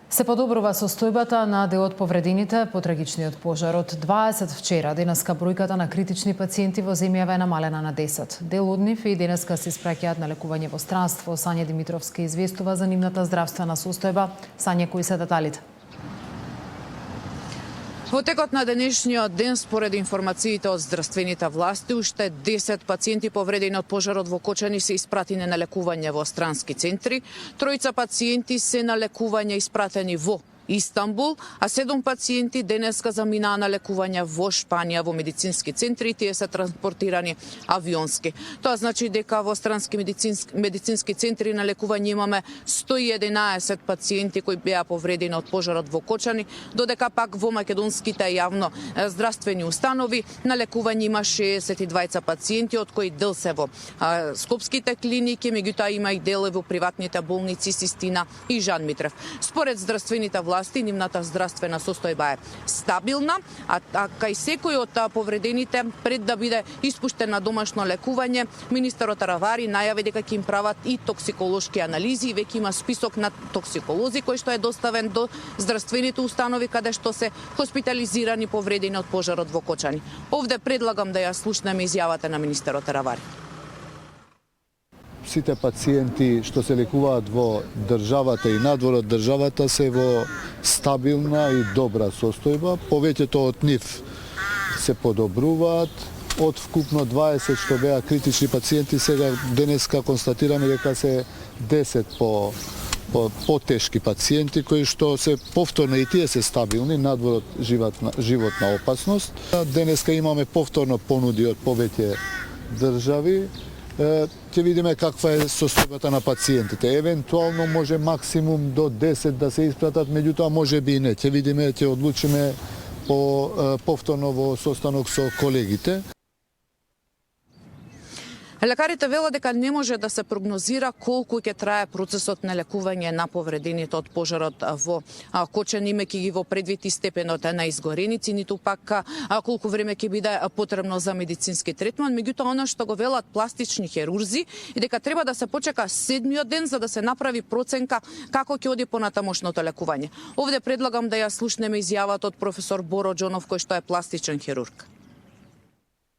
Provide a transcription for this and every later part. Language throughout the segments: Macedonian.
Се подобрува состојбата на дел од повредените по трагичниот пожар. Од 20 вчера, денеска бројката на критични пациенти во земјава е намалена на 10. Дел од нив и денеска се испраќаат на лекување во странство. Сања Димитровска известува за нивната здравствена состојба. Сања, кои се деталите? Во текот на денешниот ден, според информациите од здравствените власти, уште 10 пациенти повредени од пожарот во Кочани се испратени на лекување во странски центри, тројца пациенти се на лекување испратени во Истанбул, а 7 пациенти денеска заминаа на лекување во Шпанија во медицински центри и тие се транспортирани авионски. Тоа значи дека во странски медицински центри на лекување имаме 111 пациенти кои беа повредени од пожарот во Кочани, додека пак во македонските јавно здравствени установи на лекување има 62 пациенти, од кои дел се во скопските клиники, меѓутоа има и дел во приватните болници Систина и Жан Митрев. Според здравствените власти, нивната здравствена состојба е стабилна, а кај секој од повредените пред да биде испуштен на домашно лекување, министерот Аравари најави дека ќе им прават и токсиколошки анализи, веќе има список на токсиколози кој што е доставен до здравствените установи каде што се хоспитализирани повредени од пожарот во Кочани. Овде предлагам да ја слушнеме изјавата на министерот Аравари. Сите пациенти што се лекуваат во државата и надвор од државата се во стабилна и добра состојба. Повеќето од нив се подобруваат. Од вкупно 20 што беа критични пациенти, сега денеска констатираме дека се 10 потешки пациенти кои што се повторно и тие се стабилни надвор од животна опасност. Денеска имаме повторно понуди од повеќе држави. Ќе видиме каква е состојбата на пациентите. Евентуално може максимум до 10 да се испратат, меѓутоа може би и не. Ќе видиме, ќе одлучиме повторно во состанок со колегите. Лекарите велат дека не може да се прогнозира колку ќе трае процесот на лекување на повредените од пожарот во Кочани, имајќи ги во предвид и степенот на изгореници, ниту пак колку време ќе биде потребно за медицински третман. Меѓутоа, она што го велат пластични хирурзи е дека треба да се почека 7-миот ден за да се направи проценка како ќе оди понатамошното лекување. Овде предлагам да ја слушнеме изјавата од професор Боро Џонов, кој што е пластичен хирург.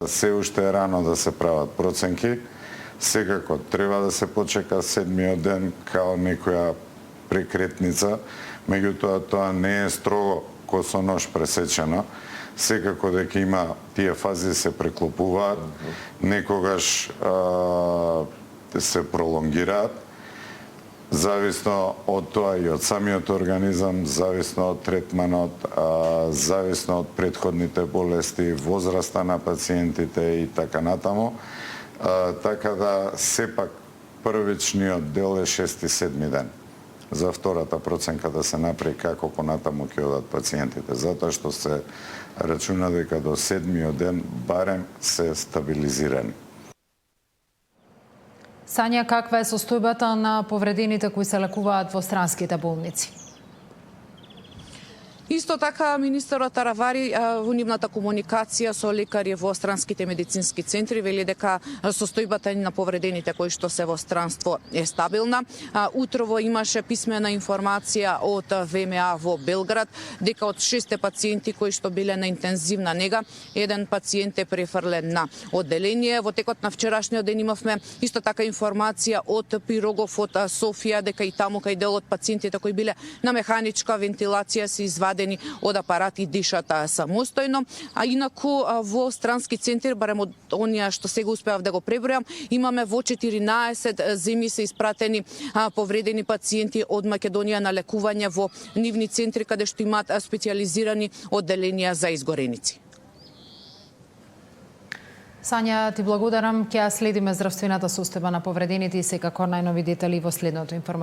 Се уште е рано да се прават проценки. Секако треба да се почека 7-миот ден као некоја прекретница, меѓутоа тоа не е строго косо нож пресечено. Секако дека има тие фази се преклопуваат, некогаш се пролонгираат, зависно од тоа и од самиот организам, зависно од третманот, зависно од претходните болести, возраста на пациентите и така натаму. Така да сепак првичниот дел е 6-7 ден. За втората проценка да се направи како понатаму ќе одат пациентите, затоа што се рачуна дека до 7-миот ден барем се стабилизирани. Сања, каква е состојбата на повредените кои се лекуваат во странските болници? Исто така, министерот Аравари во нивната комуникација со лекари во странските медицински центри вели дека состојбата на повредените кои што се во странство е стабилна. Утрово имаше писмена информација од ВМА во Белград дека од 6 пациенти кои што биле на интензивна нега, еден пациент е префрлен на одделение. Во текот на вчерашниот ден имавме исто така информација од Пирогов од Софија дека и таму кај дел од пациентите кои биле на механичка вентилација се извадени од апарати дишат самостојно, а инаку во странски центри, барем од оние што сега успеав да го пребројам, имаме во 14 земји се испратени повредени пациенти од Македонија на лекување во нивни центри каде што имаат специјализирани одделенија за изгореници. Сања, ти благодарам. Ќе следиме здравствената состојба на повредените и секако најнови детали во следното информација.